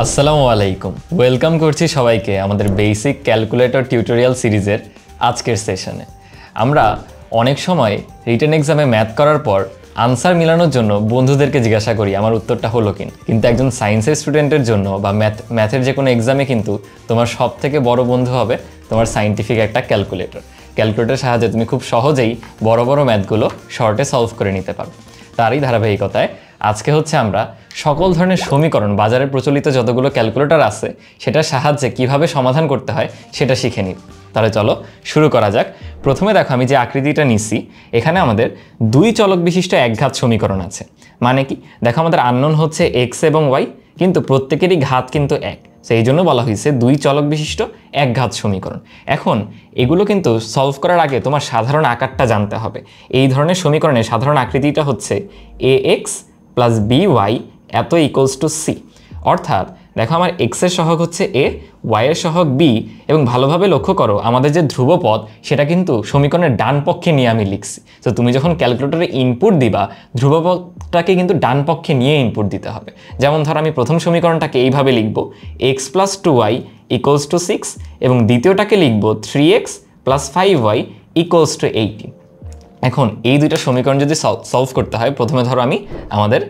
আসসালামু আলাইকুম, ওয়েলকাম করছি সবাইকে আমাদের বেসিক ক্যালকুলেটর টিউটোরিয়াল সিরিজের আজকের সেশনে। আমরা অনেক সময় রিটেন এক্সামে ম্যাথ করার পর আনসার মিলানোর জন্য বন্ধুদেরকে জিজ্ঞাসা করি আমার উত্তরটা হলো কিনা। কিন্তু একজন সায়েন্সের স্টুডেন্টের জন্য বা ম্যাথের যে কোনো এক্সামে কিন্তু তোমার সব থেকে বড় বন্ধু হবে তোমার সায়েন্টিফিক একটা ক্যালকুলেটর। ক্যালকুলেটরের সাহায্যে তুমি খুব সহজেই বড় বড় ম্যাথগুলো শর্টে সলভ করে নিতে পারো। তারই ধারাবাহিকতায় আজকে হচ্ছে আমরা সকল ধরনের সমীকরণ, বাজারে প্রচলিত যতগুলো ক্যালকুলেটর আছে সেটার সাহায্যে কিভাবে সমাধান করতে হয় সেটা শিখে নিই। তাহলে চলো শুরু করা যাক। প্রথমে দেখো, আমি যে আকৃতিটা নিচ্ছি এখানে আমাদের দুই চলক বিশিষ্ট একঘাত সমীকরণ আছে। মানে কি, দেখো আমাদের আননোন হচ্ছে এক্স এবং ওয়াই, কিন্তু প্রত্যেকেরই ঘাত কিন্তু এক, সেই জন্য বলা হয়েছে দুই চলক বিশিষ্ট একঘাত সমীকরণ। এখন এগুলো কিন্তু সলভ করার আগে তোমার সাধারণ আকারটা জানতে হবে। এই ধরনের সমীকরণের সাধারণ আকৃতিটা হচ্ছে এ এক্স প্লাস বি ওয়াই এত ইকুয়ালস টু সি। অর্থাৎ দেখো আমার এক্সের সহগ হচ্ছে এ, ওয়াইয়ের সহগ বি, এবং ভালোভাবে লক্ষ্য করো আমাদের যে ধ্রুবপদ সেটা কিন্তু সমীকরণের ডান পক্ষে নিয়ে আমি লিখছি। তো তুমি যখন ক্যালকুলেটরে ইনপুট দিবা ধ্রুবপদটাকে কিন্তু ডান পক্ষে নিয়ে ইনপুট দিতে হবে। যেমন ধর আমি প্রথম সমীকরণটাকে এইভাবে লিখব, X plus two Y equals to six, এবং দ্বিতীয়টাকে লিখব three X plus five Y equals to 18। এখন এই দুইটা সমীকরণ যদি সলভ করতে হয়, প্রথমে ধরো আমি আমাদের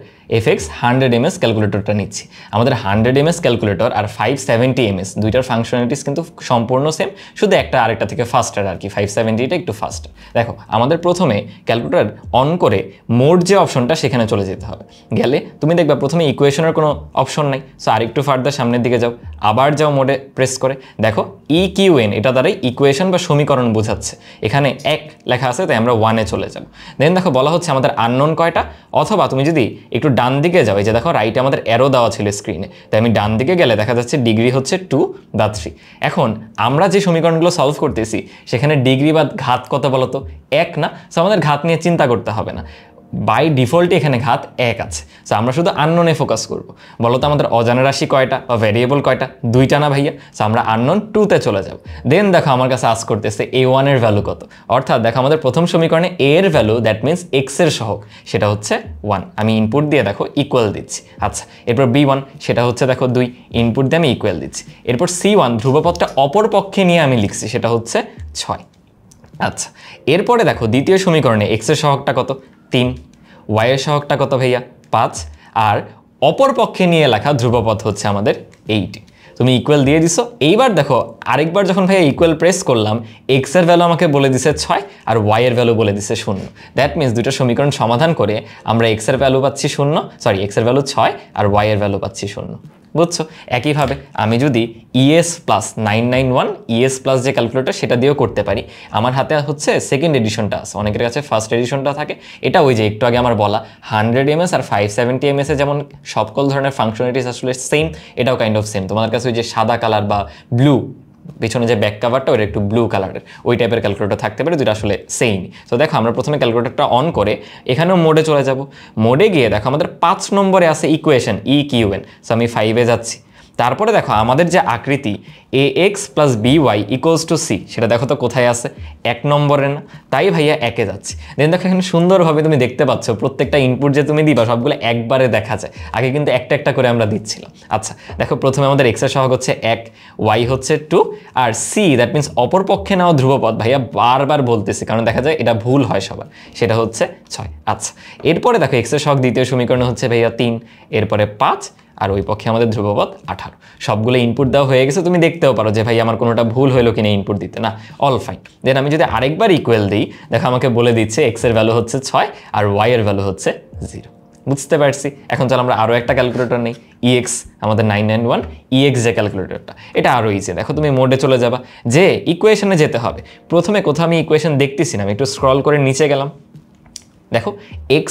FX 100 ms ক্যালকুলেটরটা নিচ্ছি। আমাদের 100 ms ক্যালকুলেটর আর 570 ms দুইটার ফাংশনালিটিস কিন্তু সম্পূর্ণ সেম, শুধু একটা আরেকটা থেকে ফাস্টার আর কি। 570টা একটু ফাস্টার। দেখো আমাদের প্রথমে ক্যালকুলেটর অন করে মোড যে অপশনটা সেখানে চলে যেতে হবে। গেলে তুমি দেখবা প্রথমে ইকুয়েশনের কোনো অপশন নাই, সো আরেকটু ফার্দার সামনের দিকে যাও, আবার যাও মোডে প্রেস করে, দেখো EQN এটা দ্বারাই ইকুয়েশন বা সমীকরণ বোঝাচ্ছে। এখানে এক লেখা আছে, তাই আমরা 1-এ চলে যাব। দেন দেখো বলা হচ্ছে আমাদের আননোন কয়টা, অথবা তুমি যদি একটু ডান দিকে যাও, এই যে দেখো রাইটে আমাদের অ্যারো দেওয়া ছিল স্ক্রিনে, তাই আমি ডান দিকে গেলে দেখা যাচ্ছে ডিগ্রি হচ্ছে 2/3। এখন আমরা যে সমীকরণগুলো সলভ করতেছি সেখানে ডিগ্রি বা ঘাত কত বলো তো? এক না? সো আমাদের ঘাত নিয়ে চিন্তা করতে হবে না, বাই ডিফল্টে এখানে ঘাত এক আছে। সো আমরা শুধু আননোনে ফোকাস করব। বলো তো আমাদের অজানা রাশি কয়টা বা ভ্যারিয়েবল কয়টা? দুইটা না ভাইয়া? সো আমরা আননোন 2-তে চলে যাব। দেন দেখো আমার কাছে আস্ক করতেছে A1 এর ভ্যালু কত। অর্থাৎ দেখো আমাদের প্রথম সমীকরণে A এর ভ্যালু, দ্যাট মিনস এক্স এর সহগ, সেটা হচ্ছে 1। আমি ইনপুট দিয়ে দেখো ইকুয়াল দিচ্ছি। আচ্ছা, এরপর B1 সেটা হচ্ছে দেখো 2, ইনপুট দিয়ে আমি ইকুয়াল দিচ্ছি। এরপর C1 ধ্রুবপদটা অপর পক্ষে নিয়ে আমি লিখছি, সেটা হচ্ছে 6। আচ্ছা, এরপরে দেখো দ্বিতীয় সমীকরণে এক্স এর সহগটা কত? 3, ওয়াইয়ের সহগটা কত ভাইয়া? 5, আর অপর পক্ষে নিয়ে লেখা ধ্রুবপদ হচ্ছে আমাদের 8। তুমি ইকুয়াল দিয়ে দিছো। এইবার দেখো আরেকবার যখন ভাইয়া ইকুয়াল প্রেস করলাম, এক্স এর ভ্যালু আমাকে বলে দিছে 6 আর ওয়াই এর ভ্যালু বলে দিছে 0। দ্যাট মিনস দুটো সমীকরণ সমাধান করে আমরা এক্স এর ভ্যালু পাচ্ছি 0, এক্স এর ভ্যালু 6 আর ওয়াই এর ভ্যালু পাচ্ছি 0। বুঝছো? একইভাবে আমি যদি ES প্লাস 991 ES প্লাস যে ক্যালকুলেটর সেটা দিয়েও করতে পারি। আমার হাতে হচ্ছে সেকেন্ড এডিশনটা আছে, অনেকের কাছে ফার্স্ট এডিশনটা থাকে। এটা ওই যে একটু আগে আমার বলা 100 ms আর 570 ms এ যেমন সকল ধরনের ফাংশনালিটিস আসলে সেম, এটাও কাইন্ড অফ সেম। তোমাদের কাছে ওই যে সাদা কালার বা ব্লু, পিছনে যে ব্যাক কাভারটা ওটা একটু ব্লু কালারের, ওই টাইপের ক্যালকুলেটর থাকতে পারে, দুটো আসলে সেম। তো দেখো আমরা প্রথমে ক্যালকুলেটরটা অন করে এখানেও মোডে চলে যাব। মোডে গিয়ে দেখো আমাদের 5 নম্বরে আছে ইকুয়েশন EQN। সো আমি 5-এ যাচ্ছি। তারপরে দেখো আমাদের যে আকৃতি AX plus BY equals to C, সেটা দেখো তো কোথায় আছে? 1 নম্বরে না? তাই ভাইয়া 1-এ যাচ্ছি। দেন দেখো এখানে সুন্দরভাবে তুমি দেখতে পাচ্ছ প্রত্যেকটা ইনপুট যে তুমি দিবা সবগুলো একবারে দেখা যায়, আগে কিন্তু একটা একটা করে আমরা দিচ্ছিলাম। আচ্ছা দেখো প্রথমে আমাদের এক্স এর সহগ হচ্ছে 1, ওয়াই হচ্ছে 2, আর সি দ্যাট মিনস অপর পক্ষে নেওয়া ধ্রুবপদ, ভাইয়া বারবার বলতেছি কারণ দেখা যায় এটা ভুল হয় সবার, সেটা হচ্ছে 6। আচ্ছা, এরপরে দেখো এক্স এর সহগ দ্বিতীয় সমীকরণে হচ্ছে ভাইয়া 3, এরপরে 5, আর ওই পক্ষে আমাদের ধ্রুবপদ 18। সবগুলো ইনপুট দেওয়া হয়ে গেছে। তুমি দেখতেও পারো যে ভাই আমার কোনোটা ভুল হলো কিনা ইনপুট দিতে, না অল ফাইন। দেন আমি যদি আরেকবার ইকুয়াল দিই, দেখো আমাকে বলে দিচ্ছে এক্স এর ভ্যালু হচ্ছে 6 আর ওয়াই এর ভ্যালু হচ্ছে 0। বুঝতে পারছি। এখন চলো আমরা আরও একটা ক্যালকুলেটর নেই, EX আমাদের 991 EX যে ক্যালকুলেটরটা, এটা আরও ইজি। দেখো তুমি মোডে চলে যাবা, যে ইকুয়েশনে যেতে হবে। প্রথমে কোথাও আমি ইকুয়েশন দেখতেছি না, আমি একটু স্ক্রল করে নিচে গেলাম। দেখো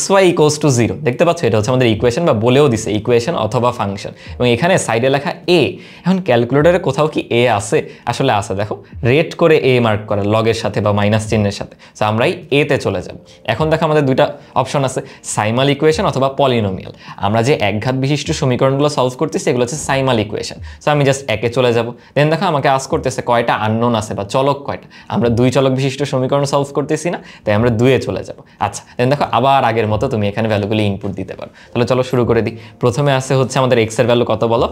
xy ইকুয়ালস টু 0 দেখতে পাচ্ছ, এটা হচ্ছে আমাদের ইকুয়েশন, বা বলেও দিছে ইকুয়েশন অথবা ফাংশন, এবং এখানে সাইডে লেখা a। এখন ক্যালকুলেটরে কোথাও কি a আছে? আসলে আছে, দেখো রেড করে a মার্ক করা লগের সাথে বা মাইনাস চিহ্নের সাথে। সো আমরা এই a-তে চলে যাব। এখন দেখো আমাদের দুইটা অপশন আছে, সাইমাল ইকুয়েশন অথবা পলিনোমিয়াল। আমরা যে একঘাত বিশিষ্ট সমীকরণগুলো সলভ করতেছি এগুলো হচ্ছে সাইমাল ইকুয়েশন। সো আমি জাস্ট 1-এ চলে যাব। দেন দেখো আমাকে আস্ক করতেছে কয়টা আননোন আছে বা চলক কয়টা। আমরা দুই চলক বিশিষ্ট সমীকরণ সলভ করতেছি না, তাই আমরা 2-এ চলে যাব। আচ্ছা, দেন দেখো আবার আগের মতো তুমি এখানে ভ্যালুগুলি ইনপুট দিতে পারো। তাহলে চলো শুরু করে দিই। প্রথমে আসে হচ্ছে আমাদের এক্স এর ভ্যালু কত বলো,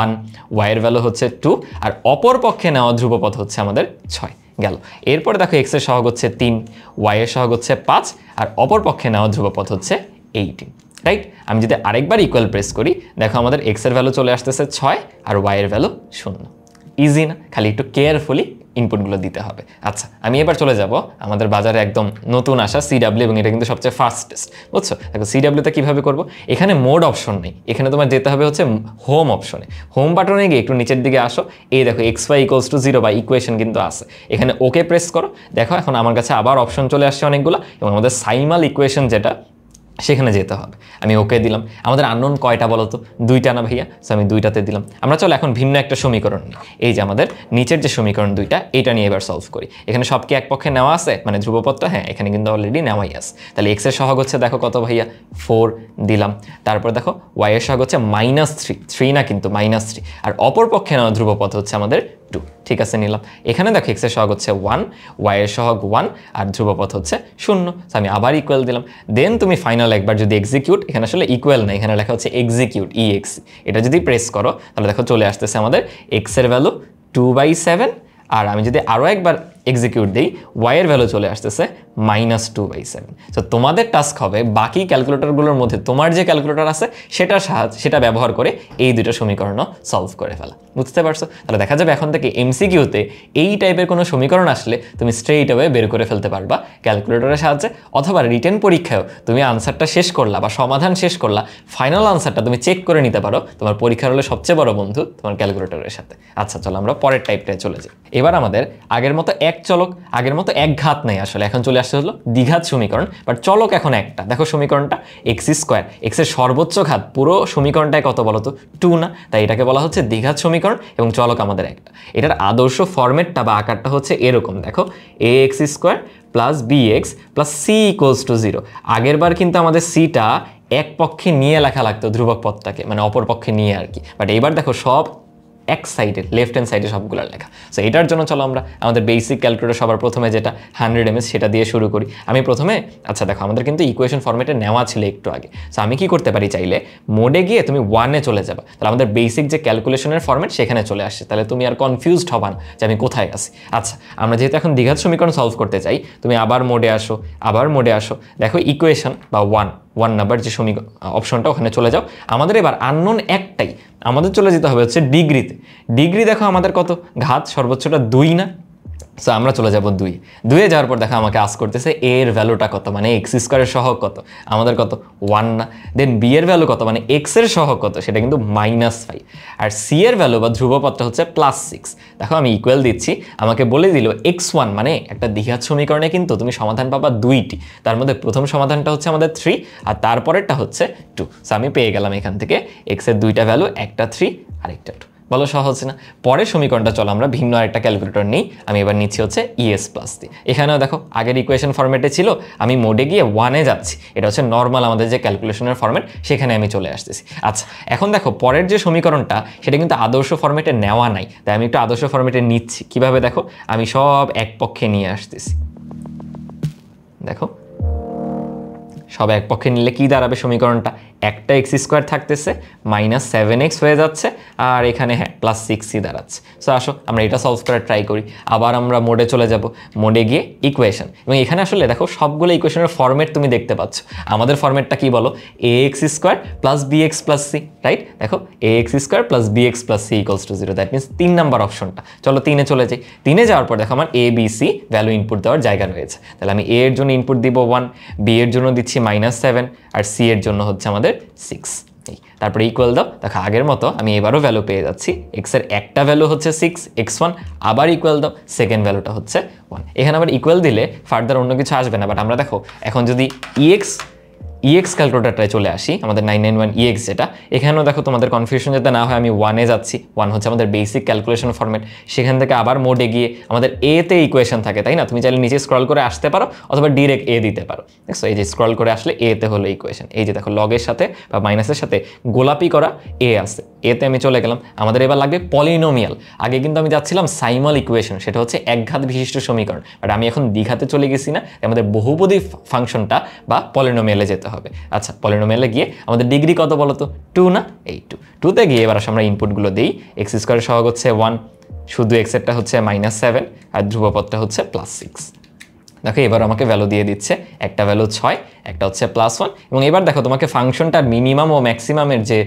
1, ওয়াই এর ভ্যালু হচ্ছে 2, আর অপর পক্ষে নেওয়া ধ্রুবপদ হচ্ছে আমাদের 6 গেল। এরপরে দেখো এক্স এর সহগ হচ্ছে 3, ওয়াই এর সহগ হচ্ছে 5, আর অপর পক্ষে নেওয়া ধ্রুবপদ হচ্ছে 18, রাইট। আমি যদি আরেকবার ইকুয়াল প্রেস করি, দেখো আমাদের এক্স এর ভ্যালু চলে আসতেছে 6 আর ওয়াই এর ভ্যালু 0। ইজি না? খালি একটু কেয়ারফুলি ইনপুটগুলো দিতে হবে। আচ্ছা, আমি এবার চলে যাব আমাদের বাজারে একদম নতুন আসা সিডাব্লিউ, এবং এটা কিন্তু সবচেয়ে ফাস্টেস্ট, বুঝছো? দেখো সিডাব্লিউতে কীভাবে করবো, এখানে মোড অপশন নেই, এখানে তোমার যেতে হবে হচ্ছে হোম অপশনে। হোম বাটনে গিয়ে একটু নিচের দিকে আসো, এই দেখো xy=0 বা ইকুয়েশন কিন্তু আছে, এখানে ওকে প্রেস করো। দেখো এখন আমার কাছে আবার অপশন চলে আসছে অনেকগুলো, এবং আমাদের সাইমাল ইকুয়েশন যেটা সেখানে যেতে হবে। আমি ওকে দিলাম। আমাদের আননোন কয়টা বলো তো? 2টা না ভাইয়া? সো আমি 2টাতে দিলাম। আমরা চলো এখন ভিন্ন একটা সমীকরণ নিই। এই যে আমাদের নিচের যে সমীকরণ 2টা, এটা নিয়ে এবার সলভ করি। এখানে সব কি এক পক্ষে নেওয়া আছে, মানে ধ্রুবপদটা? হ্যাঁ, এখানে কিন্তু অলরেডি নেওয়াই আছে। তাহলে এক্স এর সহগ হচ্ছে দেখো কত ভাইয়া, 4 দিলাম। তারপর দেখো ওয়াই এর সহগ হচ্ছে -3 না কিন্তু -3, আর অপর পক্ষে নেওয়া ধ্রুবপদ হচ্ছে আমাদের 2। ঠিক আছে, নিলাম। এখানে দেখো এক্স এর সহগ হচ্ছে 1, ওয়াই এর সহগ 1, আর ধ্রুবপদ হচ্ছে 0। আমি আবার ইকুয়াল দিলাম। দেন তুমি ফাইনাল একবার যদি এক্সিকিউট, এখানে আসলে ইকুয়াল না, এখানে লেখা হচ্ছে এক্সিকিউট, EX, এটা যদি প্রেস করো তাহলে দেখো চলে আসতেছে আমাদের এক্স এর ভ্যালু 2/7, আর আমি যদি আরও একবার এক্সিকিউট দিই, ওয়াই এর ভ্যালু চলে আসতেছে -2/7। তো তোমাদের টাস্ক হবে বাকি ক্যালকুলেটরগুলোর মধ্যে তোমার যে ক্যালকুলেটর আছে সেটা ব্যবহার করে এই দুটো সমীকরণও সলভ করে ফেলা। বুঝতে পারছো? তাহলে দেখা যাবে এখন থেকে এমসিকিউতে এই টাইপের কোনো সমীকরণ আসলে তুমি স্ট্রেইট অ্যাওয়ে বের করে ফেলতে পারবা ক্যালকুলেটরের সাহায্যে, অথবা রিটেন পরীক্ষায়ও তুমি আনসারটা শেষ করলা বা সমাধান শেষ করলা, ফাইনাল আনসারটা তুমি চেক করে নিতে পারো তোমার পরীক্ষার হলে সবচেয়ে বড় বন্ধু তোমার ক্যালকুলেটরের সাথে। আচ্ছা চলো আমরা পরের টাইপটায় চলে যাই। এবার আমাদের আগের মতো এক চলক, আগের মতো এক ঘাত নেই আসলে, এখন চলে আসছে হলো দ্বিঘাত সমীকরণ, বাট চলক এখন একটা। দেখো সমীকরণটা x², x এর সর্বোচ্চ ঘাত, পুরো সমীকরণটায় কত বলো তো? 2 না? তাই এটাকে বলা হচ্ছে দ্বিঘাত সমীকরণ, এবং চলক আমাদের একটা। এটার আদর্শ ফরম্যাটটা বা আকারটা হচ্ছে এরকম, দেখো ax² + bx + c=0। আগের বার কিন্তু আমাদের সিটা এক পক্ষে নিয়ে লেখা লাগতো ধ্রুবক পদটাকে, মানে অপর পক্ষে নিয়ে আর কি, বাট এইবার দেখো সব এক সাইডে, লেফট হ্যান্ড সাইডে সবগুলো লেখা। সো এটার জন্য চলো আমরা আমাদের বেসিক ক্যালকুলেটর সবার প্রথমে যেটা 100 ms সেটা দিয়ে শুরু করি। আমি প্রথমে, আচ্ছা দেখো আমাদের কিন্তু ইকুয়েশন ফরম্যাটে নেওয়া ছিল একটু আগে। সো আমি কি করতে পারি, চাইলে মোডে গিয়ে তুমি 1-এ চলে যাবা, তাহলে আমাদের বেসিক যে ক্যালকুলেশনের ফরম্যাট সেখানে চলে আসছে, তাহলে তুমি আর কনফিউজড হবা না যে আমি কোথায় আছি। আচ্ছা, আমরা যেহেতু এখন দ্বিঘাত সমীকরণ সলভ করতে চাই, তুমি আবার মোডে আসো, আবার মোডে আসো, দেখো ইকুয়েশন বা 1 নাম্বার যে অপশনটা, ওখানে চলে যাও। আমাদের এবার আননোন একটাই, আমাদের চলে যেতে হবে হচ্ছে ডিগ্রিতে। ডিগ্রি দেখো আমাদের কত, ঘাত সর্বোচ্চটা 2 না? সো আমরা চলে যাব 2-এ যাওয়ার পর দেখো আমাকে আস্ক করতেছে a এর ভ্যালুটা কত, মানে x² এর সহগ কত, আমাদের কত 1 না? দেন b এর ভ্যালু কত, মানে x এর সহগ কত, সেটা কিন্তু -5, আর c এর ভ্যালু বা ধ্রুবপদটা হচ্ছে +6। দেখো আমি ইকুয়াল দিচ্ছি, আমাকে বলে দিল x1, মানে একটা দ্বিঘাত সমীকরণে কিন্তু তুমি সমাধান পাবা 2টি, তার মধ্যে প্রথম সমাধানটা হচ্ছে আমাদের 3, আর তারপরেরটা হচ্ছে 2। সো আমি পেয়ে গেলাম এখান থেকে x এর 2টা ভ্যালু, একটা 3 আর একটা 2। বলো সহজ না? পরের সমীকরণটা চলো আমরা ভিন্ন আরেকটা ক্যালকুলেটর নিই। আমি এবার নিচ্ছি হচ্ছে ES+ দিয়ে। এখানেও দেখো আগের ইকুয়েশন ফরম্যাটে ছিল, আমি মোডে গিয়ে 1-এ যাচ্ছি, এটা হচ্ছে নর্মাল আমাদের যে ক্যালকুলেশনের ফরম্যাট, সেখানে আমি চলে আসতেছি। আচ্ছা, এখন দেখো পরের যে সমীকরণটা সেটা কিন্তু আদর্শ ফরম্যাটে নেওয়া নাই, তাই আমি একটু আদর্শ ফরম্যাটে নিচ্ছি। কিভাবে দেখো, আমি সব এক পক্ষে নিয়ে আসতেছি। দেখো সব এক পক্ষে নিলে কি দাঁড়াবে সমীকরণটা, একটা x² থাকতেছে, -7x হয়ে যাচ্ছে, আর এখানে হ্যাঁ +6c দাঁড়াচ্ছে। সো আসো আমরা এটা সলভ করার ট্রাই করি। আবার আমরা মোডে চলে যাব, মোডে গিয়ে ইকুয়েশন, এবং এখানে আসলে দেখো সবগুলো ইকুয়েশনের ফরম্যাট তুমি দেখতে পাচ্ছ। আমাদের ফরম্যাটটা কি বলো, ax² + bx + c, রাইট? দেখো ax² + bx + c=0, that means 3 number অপশনটা। চলো 3-এ চলে যাই। 3-এ যাওয়ার পর দেখো আমার a b c value input দেওয়ার জায়গা রয়েছে, তাহলে আমি a এর জন্য ইনপুট দিব 1, b এর জন্য দিচ্ছি -7, আর c এর জন্য হচ্ছে আমাদের 6। তারপরে ইকুয়াল দাও, দেখো আগের মতো আমি এবারও ভ্যালু পেয়ে যাচ্ছি। x এর একটা ভ্যালু হচ্ছে 6, x1, আবার ইকুয়াল দাও, সেকেন্ড ভ্যালুটা হচ্ছে 1। এখানে আবার ইকুয়াল দিলে ফার্দার অন্য কিছু আসবে না, বাট আমরা দেখো এখন যদি EX ক্যালকুলেটরটায় চলে আসি, আমাদের 991 EX যেটা, এখানেও দেখো তোমাদের কনফিউশন যাতে না হয় আমি 1-এ যাচ্ছি। 1 হচ্ছে আমাদের বেসিক ক্যালকুলেশন ফরম্যাট, সেখান থেকে আবার মোডে গিয়ে আমাদের এতে ইকুয়েশন থাকে, তাই না? তুমি চাইলে নিচে স্ক্রল করে আসতে পারো অথবা ডিরেক্ট এ দিতে পারো। দেখছো এই যে স্ক্রল করে আসলে এতে হলো ইকুয়েশন, এই যে দেখো লগের সাথে বা মাইনাসের সাথে গোলাপি করা এ আছে, এতে আমি চলে গেলাম। আমাদের এবার লাগবে পলিনোমিয়াল। আগে কিন্তু আমি যাচ্ছিলাম সাইমল ইকুয়েশন, সেটা হচ্ছে একঘাত বিশিষ্ট সমীকরণ, বাট আমি এখন দ্বিঘাতে চলে গেছি না, আমাদের বহুপদী ফাংশনটা বা পলিনোমিয়ালে যেতে হবে। আচ্ছা পলিনোমিয়ালে গিয়ে আমাদের ডিগ্রি কত বলো তো? 2 না? এই 2তে গিয়ে এবার আমরা ইনপুটগুলো দিই। এক্স স্কোয়ারের সহগ হচ্ছে 1, শুধু এক্সেরটা হচ্ছে -7 আর ধ্রুবপদটা হচ্ছে +6। দেখো এবার আমাকে ভ্যালু দিয়ে দিচ্ছে, একটা ভ্যালু 6, একটা হচ্ছে +1। এবং এবার দেখো তোমাকে ফাংশনটার মিনিমাম ও ম্যাক্সিমামের যে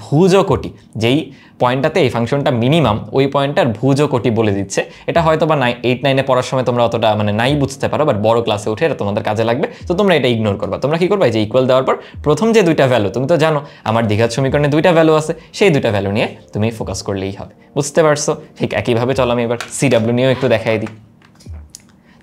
ভুজকোটি, যেই পয়েন্টটাতে এই ফাংশনটা মিনিমাম, ওই পয়েন্টটার ভুজকোটি বলে দিচ্ছে। এটা হয়তো বা 8-9-এ পড়ার সময় তোমরা অতটা নাই বুঝতে পারো, বাট বড় ক্লাসে উঠে এটা তোমাদের কাজে লাগবে। তো তোমরা এটা ইগনোর করবা। তোমরা কি করবা, এই যে ইকুয়াল দেওয়ার পর প্রথম যে দুইটা ভ্যালু, তুমি তো জানো আমার দ্বিঘাত সমীকরণে দুইটা ভ্যালু আছে, সেই দুইটা ভ্যালু নিয়ে তুমি ফোকাস করলেই হবে। বুঝতে পারছো? ঠিক একইভাবে চলো আমি এবার CW নিয়েও একটু দেখাই দিই।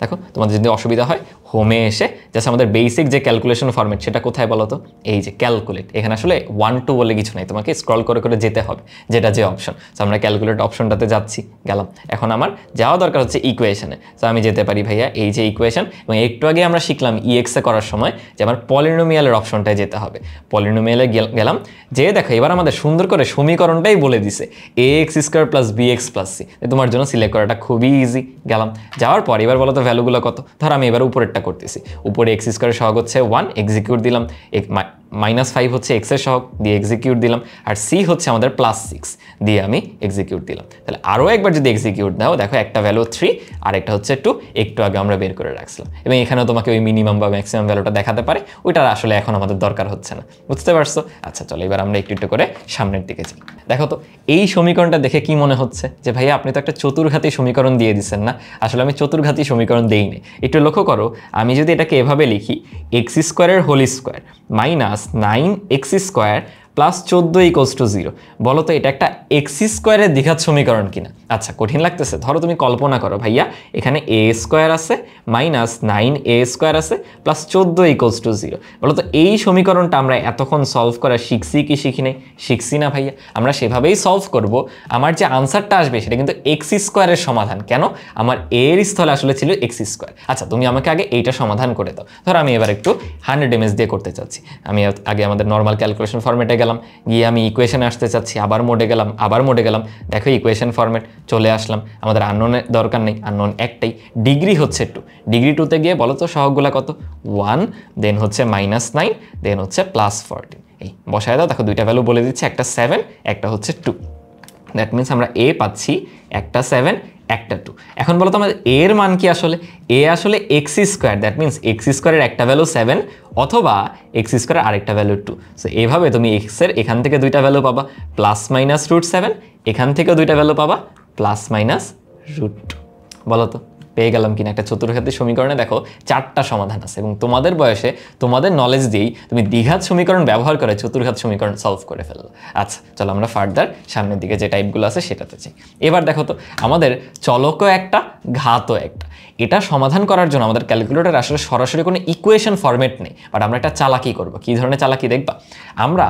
দেখো তোমাদের যদি অসুবিধা হয় হোমে এসে জাস্ট আমাদের বেসিক যে ক্যালকুলেশন ফরম্যাট সেটা কোথায় বলো তো? এই যে ক্যালকুলেট, এখানে আসলে 1-2 বলে কিছু নাই, তোমাকে স্ক্রল করে করে যেতে হবে, যেটা যে অপশন। তো আমরা ক্যালকুলেট অপশনটাতে যাচ্ছি, গেলাম। এখন আমার যাওয়া দরকার হচ্ছে ইকুয়েশনে। তো আমি যেতে পারি ভাইয়া এই যে ইকুয়েশন, এবং একটু আগে আমরা শিখলাম EX-এ করার সময় যে আমার পলিনোমিয়ালের অপশনটায় যেতে হবে। পলিনোমিয়ালে গেলাম, যে দেখো এবার আমাদের সুন্দর করে সমীকরণটাই বলে দিছে, ax² + bx + c। তোমার জন্য সিলেক্ট করাটা খুবই ইজি। গেলাম, যাওয়ার পর এবার বলো তো ভ্যালুগুলো কত? ধর আমি এবার উপরেরটা করতেছি, উপরে x² সহগ হচ্ছে 1, এক্সিকিউট দিলাম। -5 হচ্ছে x এর সহগ, দিয়ে এক্সিকিউট দিলাম। আর c হচ্ছে আমাদের +6, দিয়ে আমি এক্সিকিউট দিলাম। তাহলে আরও একবার যদি এক্সিকিউট দাও, দেখো একটা ভ্যালু 3 আর একটা হচ্ছে 2, একটু আগে আমরা বের করে রাখছিলাম। এবং এখানেও তোমাকে ওই মিনিমাম বা ম্যাক্সিমাম ভ্যালুটা দেখাতে পারে, ওইটা আসলে এখন আমাদের দরকার হচ্ছে না। বুঝতে পারছো? আচ্ছা চলো এবার আমরা একটু একটু করে সামনের দিকে যাই। দেখো তো এই সমীকরণটা দেখে কি মনে হচ্ছে যে ভাইয়া আপনি তো একটা চতুর্ঘাতী সমীকরণ দিয়ে দিচ্ছেন না? আসলে আমি চতুর্ঘাতী সমীকরণ দেইনি। একটু লক্ষ্য করো, আমি যদি এটাকে এভাবে লিখি, x² -9x² +14 = 0, বলো তো এটা একটা x² দ্বিঘাত সমীকরণ কিনা? আচ্ছা কঠিন লাগতেছে? ধরো তুমি কল্পনা করো ভাইয়া এখানে a² আছে, -9a² আছে, +14 = 0। বলো তো এই সমীকরণটা আমরা এতক্ষণ সলভ করা শিখছি কি শিখি নাই? শিখছি না ভাইয়া? আমরা সেভাবেই সলভ করব। আমার যে আনসারটা আসবে সেটা কিন্তু x² এর সমাধান। কেন? আমার এর স্থলে আসলে ছিল x²। আচ্ছা তুমি আমাকে আগে এইটা সমাধান করে দাও। ধরো আমি এবার একটু 100 mS দিয়ে করতে চাচ্ছি। আমি আগে আমাদের নর্মাল ক্যালকুলেশন ফরম্যাটে গেলাম, গিয়ে আমি ইকুয়েশনে আসতে চাচ্ছি, আবার মোডে গেলাম, আবার মোডে গেলাম। দেখো ইকুয়েশন ফরম্যাট চলে আসলাম। আমাদের আননোনের দরকার নেই, আননোন একটাই, ডিগ্রি হচ্ছে 2। ডিগ্রি 2তে গিয়ে বলো তো সহগগুলা কত? 1, দেন হচ্ছে -9, দেন হচ্ছে +14। এই বসায় দাও। দেখো দুইটা ভ্যালু বলে দিচ্ছে, একটা 7, একটা হচ্ছে 2। দ্যাট মিনস আমরা a পাচ্ছি, একটা 7, একটা 2। এখন বলো তো আমাদের এর মান কি আসলে? a আসলে x², দ্যাট মিনস x² এর একটা ভ্যালু 7 অথবা x² এর আরেকটা ভ্যালু 2। সো এইভাবে তুমি x এর এখান থেকে দুইটা ভ্যালু পাবা, +-√7, এখান থেকেও দুইটা ভ্যালু পাবা, +-√2। বলো তো পেয়ে গেলাম কিনা একটা চতুর্ঘাতী সমীকরণে? দেখো 4টা সমাধান আছে, এবং তোমাদের বয়সে তোমাদের নলেজ দিয়েই তুমি দ্বিঘাত সমীকরণ ব্যবহার করে চতুর্ঘাত সমীকরণ সলভ করে ফেললো। আচ্ছা চলো আমরা ফার্দার সামনের দিকে যে টাইপগুলো আছে সেটাতে চাই। এবার দেখো তো আমাদের চলকও একটা, ঘাতও একটা। এটা সমাধান করার জন্য আমাদের ক্যালকুলেটর আসলে সরাসরি কোনো ইকুয়েশন ফরম্যাট নেই, বাট আমরা একটা চালাকি করব। কী ধরনের চালাকি দেখবা? আমরা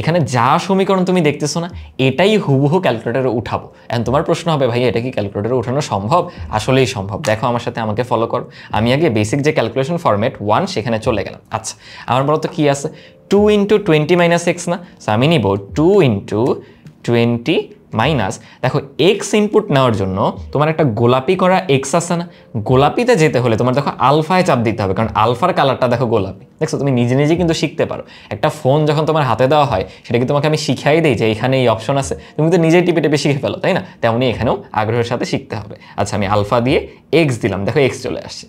এখানে যা সমীকরণ তুমি দেখতেছো না, এটাই হুবহু ক্যালকুলেটরে উঠাবো। এখন তোমার প্রশ্ন হবে ভাই এটা কি ক্যালকুলেটরে উঠানো সম্ভব? আসলেই সম্ভব। দেখো আমার সাথে, আমাকে ফলো করো। আমি আগে বেসিক যে ক্যালকুলেশন ফরম্যাট 1 সেখানে চলে গেলাম। আচ্ছা আমার বলো তো কী আছে? 2 × 20 - x না? সো আমি নিব 2 × 20 মাইনাস, দেখো এক্স ইনপুট নেওয়ার জন্য তোমার একটা গোলাপি করা এক্স আছে না? গোলাপিতে যেতে হলে তোমার দেখো আলফায় চাপ দিতে হবে, কারণ আলফার কালারটা দেখো গোলাপি। দেখছো তুমি নিজে নিজে কিন্তু শিখতে পারো। একটা ফোন যখন তোমার হাতে দেওয়া হয় সেটা কি তোমাকে আমি শিখাই দিই যে এখানে এই অপশন আছে? তুমি তো নিজেই টিপে টিপে শিখে ফেলো, তাই না? তেমনই এখানেও আগ্রহের সাথে শিখতে হবে। আচ্ছা আমি আলফা দিয়ে এক্স দিলাম, দেখো এক্স চলে আসছে।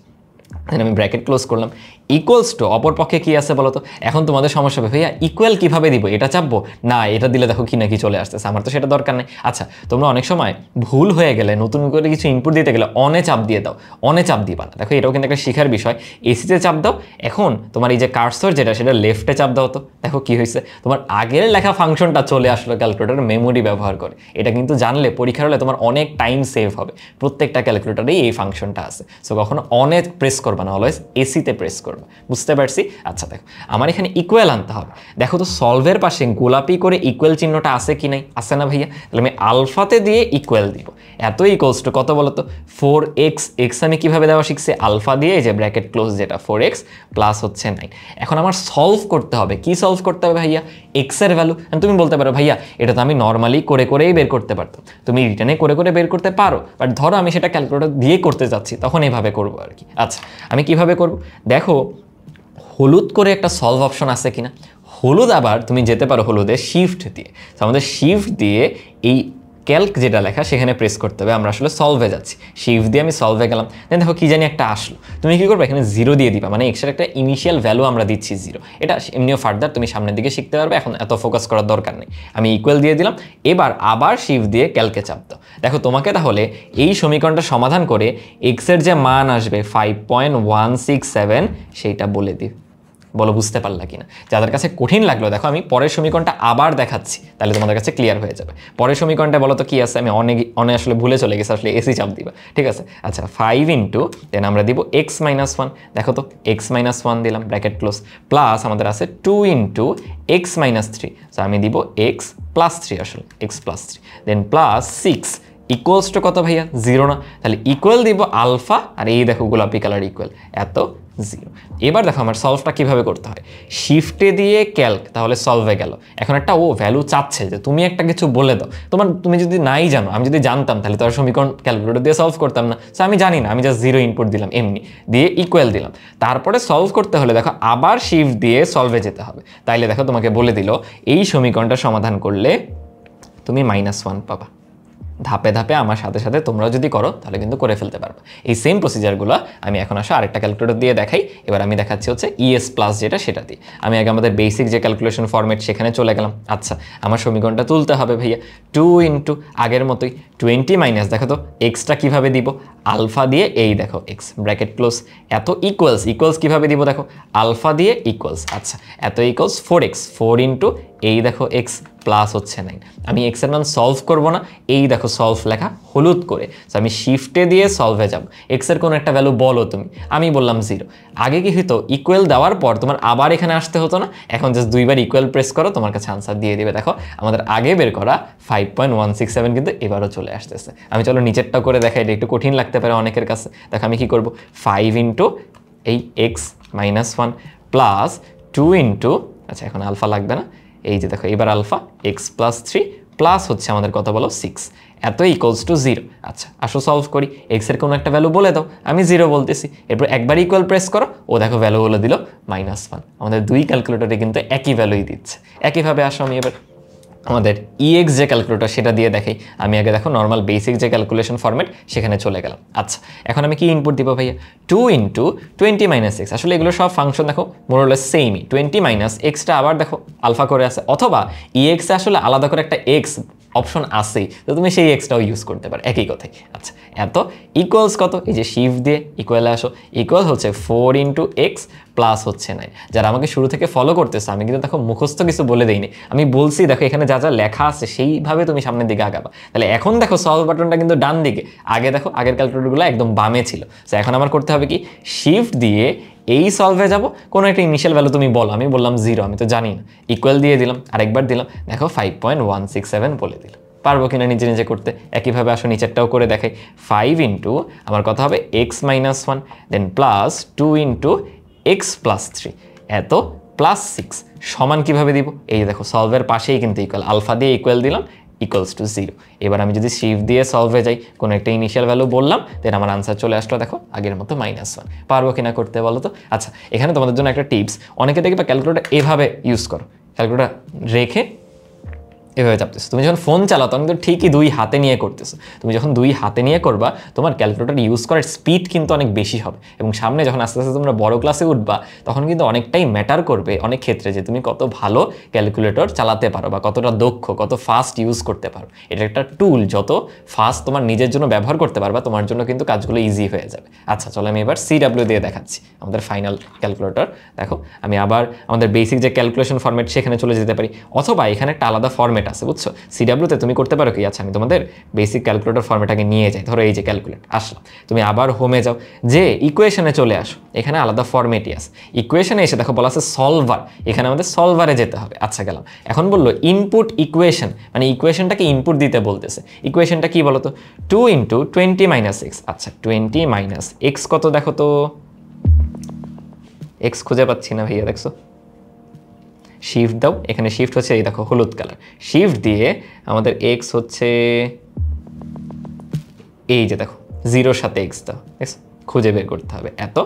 আমি ব্র্যাকেট ক্লোজ করলাম, ইকুয়ালস টু অপর পক্ষে কী আছে বলো তো? এখন তোমাদের সমস্যা হবে ভাইয়া ইকুয়াল কীভাবে দিব? এটা চাপবো না, এটা দিলে দেখো কি নাকি চলে আসতেছে, আমার তো সেটা দরকার নেই। আচ্ছা তোমরা অনেক সময় ভুল হয়ে গেলে নতুন করে কিছু ইনপুট দিতে গেলে অনে চাপ দিয়ে দাও, অনে চাপ দিবা না। দেখো এটাও কিন্তু একটা শিখার বিষয়। এসিতে চাপ দাও, এখন তোমার এই যে কার্সর যেটা সেটা লেফটে চাপ দাও, তো দেখো কি হয়েছে, তোমার আগের লেখা ফাংশনটা চলে আসলো ক্যালকুলেটর মেমোরি ব্যবহার করে। এটা কিন্তু জানলে পরীক্ষার হলে তোমার অনেক টাইম সেভ হবে। প্রত্যেকটা ক্যালকুলেটরেই এই ফাংশনটা আছে। সো কখনো অনে প্রেস করবা না, অলওয়েজ এসিতে প্রেস করবা। করবে, বুঝতে পারছি? আচ্ছা দেখো আমার এখানে ইকুয়াল আনতে হবে। দেখো তো সলভের পাশে গোলাপি করে ইকুয়াল চিহ্নটা আছে কি নাই? আছে না ভাইয়া? তাহলে আমি আলফাতে দিয়ে ইকুয়াল দিব। এত ইকুয়ালস টু কত বলো তো? 4x। এক্স আমি কীভাবে দেওয়া শিখছি? আলফা দিয়ে, এই যে ব্র্যাকেট ক্লোজ যেটা 4x প্লাস হচ্ছে 9। এখন আমার সলভ করতে হবে। কি সলভ করতে হবে ভাইয়া? এক্সের ভ্যালু। তুমি বলতে পারো ভাইয়া এটা তো আমি নর্মালি করে করেই বের করতে পারতাম। তুমি রিটার্নে করে করে বের করতে পারো, বাট ধরো আমি সেটা ক্যালকুলেটর দিয়ে করতে যাচ্ছি, তখন এইভাবে করবো আর কি। আচ্ছা আমি কিভাবে করব? দেখো হলুদ করে একটা সলভ অপশন আছে কিনা? হলুদ আবার তুমি যেতে পারো হলুদে শিফট দিয়ে। তো আমাদের শিফট দিয়ে এই ক্যালক যেটা লেখা সেখানে প্রেস করতে হবে। আমরা আসলে সলভে যাচ্ছি, শিফট দিয়ে আমি সলভে গেলাম। দেন দেখো কি জানি একটা আসলো, তুমি কি করবে? এখানে 0 দিয়ে দিবা, মানে এক্সের একটা ইনিশিয়াল ভ্যালু আমরা দিচ্ছি 0। এটা এমনিও ফার্দার তুমি সামনের দিকে শিখতে পারবে, এখন এত ফোকাস করার দরকার নেই। আমি ইকুয়াল দিয়ে দিলাম। এবার আবার শিফট দিয়ে ক্যালকে চাপ দাও। দেখো তোমাকে তাহলে এই সমীকরণটা সমাধান করে এক্সের যে মান আসবে 5.167 সেইটা বলে দিই। বলো বুঝতে পারলা কিনা? যাদের কাছে কঠিন লাগলো দেখো আমি পরের সমীকরণটা আবার দেখাচ্ছি, তাহলে তোমাদের কাছে ক্লিয়ার হয়ে যাবে। পরের সমীকরণটা বলো তো কি আছে? আমি অনেক আসলে ভুলে চলে গেছি, আসলে এসি চাপ দিবা, ঠিক আছে? আচ্ছা 5 ইন্টু দেন আমরা দিব x-1। দেখো তো x-1 দিলাম ব্র্যাকেট ক্লোজ, প্লাস আমাদের আছে 2 ইন্টু x-3। সো আমি দিব x+3, আসলে x+3, then plus 6 equals to কত ভাইয়া? 0 না? তাহলে ইকুয়াল দিব আলফা, আর এই দেখো গোলাপি কালার ইকুয়াল এত 0। এবার দেখো আমার সলভটা কিভাবে করতে হয়। শিফটে দিয়ে ক্যালক, তাহলে সলভে গেল। এখন একটা ও ভ্যালু চাচ্ছে যে তুমি একটা কিছু বলে দাও। তুমি যদি নাই জানো, আমি যদি জানতাম তাহলে তো আর সমীকরণ ক্যালকুলেটর দিয়ে সলভ করতাম না। সো আমি জানি না, আমি জাস্ট 0 ইনপুট দিলাম, এমনি দিয়ে ইকুয়াল দিলাম। তারপরে সলভ করতে হলে দেখো আবার শিফট দিয়ে সলভে যেতে হবে। তাইলে দেখো তোমাকে বলে দিল এই সমীকরণটা সমাধান করলে তুমি -1 পাবা। ধাপে ধাপে আমার সাথে সাথে তোমরাও যদি করো তাহলে কিন্তু করে ফেলতে পারবে। এই সেম প্রসিজারগুলো আমি এখন আসো আরেকটা ক্যালকুলেটর দিয়ে দেখাই। এবার আমি দেখাচ্ছি হচ্ছে ES প্লাস যেটা, সেটা দিয়ে। আমি আগে আমাদের বেসিক যে ক্যালকুলেশন ফরম্যাট সেখানে চলে গেলাম। আচ্ছা আমার সমীকরণটা তুলতে হবে ভাইয়া। 2 ইন্টু আগের মতোই 20 মাইনাস, দেখো তো এক্সটা কীভাবে দিব? আলফা দিয়ে, এই দেখো এক্স ব্র্যাকেট ক্লোজ এত ইকুয়ালস কীভাবে দিব? দেখো আলফা দিয়ে ইকুয়ালস। আচ্ছা এত ইকুয়ালস 4x, 4 ইন্টু এই দেখো এক্স প্লাস হচ্ছে 9। আমি এক্সের মান সলভ করব না, এই দেখো সলভ লেখা হলুদ করে। সো আমি শিফটে দিয়ে সলভে যাব। এক্সের কোনো একটা ভ্যালু বলো তুমি, আমি বললাম 0। আগে কি হতো? ইকুয়াল দেওয়ার পর তোমার আবার এখানে আসতে হতো না, এখন জাস্ট 2বার ইকুয়াল প্রেস করো, তোমার কাছে আনসার দিয়ে দিবে। দেখো আমাদের আগে বের করা 5.167 কিন্তু এবারও চলে আসতেছে। আমি চলো নিচেরটাও করে দেখাই, এটা একটু কঠিন লাগতে পারে অনেকের কাছে। দেখো আমি কি করব? 5 ইন্টু এই x-1 প্লাস 2 ইন্টু, আচ্ছা এখন আলফা লাগবে না, এই যে দেখো এবার আলফা x+3 প্লাস হচ্ছে আমাদের কত বলো? 6, এত ইকুয়ালস টু 0। আচ্ছা আসো সলভ করি। এক্সের কোনো একটা ভ্যালু বলে দাও, আমি 0 বলতেছি। এরপর একবার ইকুয়াল প্রেস করো, ও দেখো ভ্যালু বলে দিল -1। আমাদের দুই ক্যালকুলেটরে কিন্তু একই ভ্যালুই দিচ্ছে। একইভাবে আসো আমি এবার আমাদের EX যে ক্যালকুলেটর সেটা দিয়ে দেখাই। আমি আগে দেখো নর্মাল বেসিক যে ক্যালকুলেশন ফরম্যাট সেখানে চলে গেলাম। আচ্ছা এখন আমি কি ইনপুট দিব ভাইয়া? 2 ইন্টু 20 মাইনাস এক্স। আসলে এগুলো সব ফাংশন দেখো মোরলেস সেমই। 20 মাইনাস এক্সটা আবার দেখো আলফা করে আছে, অথবা EX এ আসলে আলাদা করে একটা এক্স অপশন আছেই, তো তুমি সেই এক্সটাও ইউজ করতে পারো, একই কথাই। আচ্ছা এত ইকুয়ালস কত? এই যে শিফট দিয়ে ইকুয়ালে আসো, ইকুয়াল হচ্ছে 4 ইন্টু এক্স প্লাস হচ্ছে 9। যারা আমাকে শুরু থেকে ফলো করতেছে, আমি কিন্তু দেখো মুখস্থ কিছু বলে দিইনি, আমি বলছি দেখো এখানে যা যা লেখা আছে সেইভাবে তুমি সামনের দিকে আগাবা। তাহলে এখন দেখো সলভ বাটনটা কিন্তু ডান দিকে, আগে দেখো আগের ক্যালকুলেটরগুলো একদম বামে ছিল। তো এখন আমার করতে হবে কি? শিফট দিয়ে এই সলভে যাব, কোনো একটা ইনিশিয়াল ভ্যালু তুমি বলো, আমি বললাম 0, আমি তো জানি না, ইকুয়াল দিয়ে দিলাম, আরেকবার দিলাম, দেখো 5.167 বলে দিল। পারবো কিনা নিজে নিজে করতে? একইভাবে আসো নিচেরটাও করে দেখাই। 5 ইন্টু আমার কথা হবে x-1, দেন প্লাস 2 ইন্টু x+3 এত প্লাস 6 সমান কিভাবে দিব? এই দেখো সলভের পাশেই কিন্তু ইকুয়াল, আলফা দিয়ে ইকুয়াল দিলাম, ইকুয়ালস টু 0। এবার আমি যদি শিফট দিয়ে সলভে যাই, কোনো একটা ইনিশিয়াল ভ্যালু বললাম, দেন আমার আনসার চলে আসলো দেখো আগের মতো -1। পারবো কিনা করতে বলো তো? আচ্ছা এখানে তোমাদের জন্য একটা টিপস, অনেকে দেখবে ক্যালকুলেটর এভাবে ইউজ করো, ক্যালকুলেটর রেখে এভাবে চাপতেছো। তুমি যখন ফোন চালাও তখন কিন্তু ঠিকই 2 হাতে নিয়ে করতেছো। তুমি যখন 2 হাতে নিয়ে করবা, তোমার ক্যালকুলেটর ইউজ করার স্পিড কিন্তু অনেক বেশি হবে, এবং সামনে যখন আস্তে আস্তে তোমরা বড় ক্লাসে উঠবা তখন কিন্তু অনেকটাই ম্যাটার করবে অনেক ক্ষেত্রে, যে তুমি কত ভালো ক্যালকুলেটর চালাতে পারো বা কতটা দক্ষ, কত ফাস্ট ইউজ করতে পারো। এটা একটা টুল, যত ফাস্ট তোমার নিজের জন্য ব্যবহার করতে পারবা, তোমার জন্য কিন্তু কাজগুলো ইজি হয়ে যাবে। আচ্ছা চলো আমি এবার CW দিয়ে দেখাচ্ছি আমাদের ফাইনাল ক্যালকুলেটর। দেখো আমি আবার আমাদের বেসিক যে ক্যালকুলেশন ফরম্যাট সেখানে চলে যেতে পারি, অথবা এখানে একটা আলাদা ফরম্যাট আছে, বুঝছো? সিডাব্লিউতে তুমি করতে পারো কি, আচ্ছা আমি তোমাদের বেসিক ক্যালকুলেটর ফর্মেটাকে নিয়ে যাই। ধরো এই যে ক্যালকুলেট আসলাম, তুমি আবার হোমে যাও, যে ইকুয়েশনে চলে আসো, এখানে আলাদা ফর্মেটই আছে। ইকুয়েশনে এসে দেখো বলা আছে সলভার, এখানে আমাদের সলভারে যেতে হবে। আচ্ছা গেলাম, এখন বললো ইনপুট ইকুয়েশন, মানে ইকুয়েশনটাকে ইনপুট দিতে বলতেছে। ইকুয়েশনটা কি বলো তো? 2 × 20 - x। আচ্ছা 20 - x কত দেখো তো, x খুঁজে পাচ্ছি না ভাইয়া, দেখছো? শিফট দাও, এখানে শিফট হচ্ছে এই দেখো হলুদ কালার, শিফট দিয়ে আমাদের x হচ্ছে এই যে দেখো 0-র সাথে x দাও, খুঁজে বের করতে হবে এত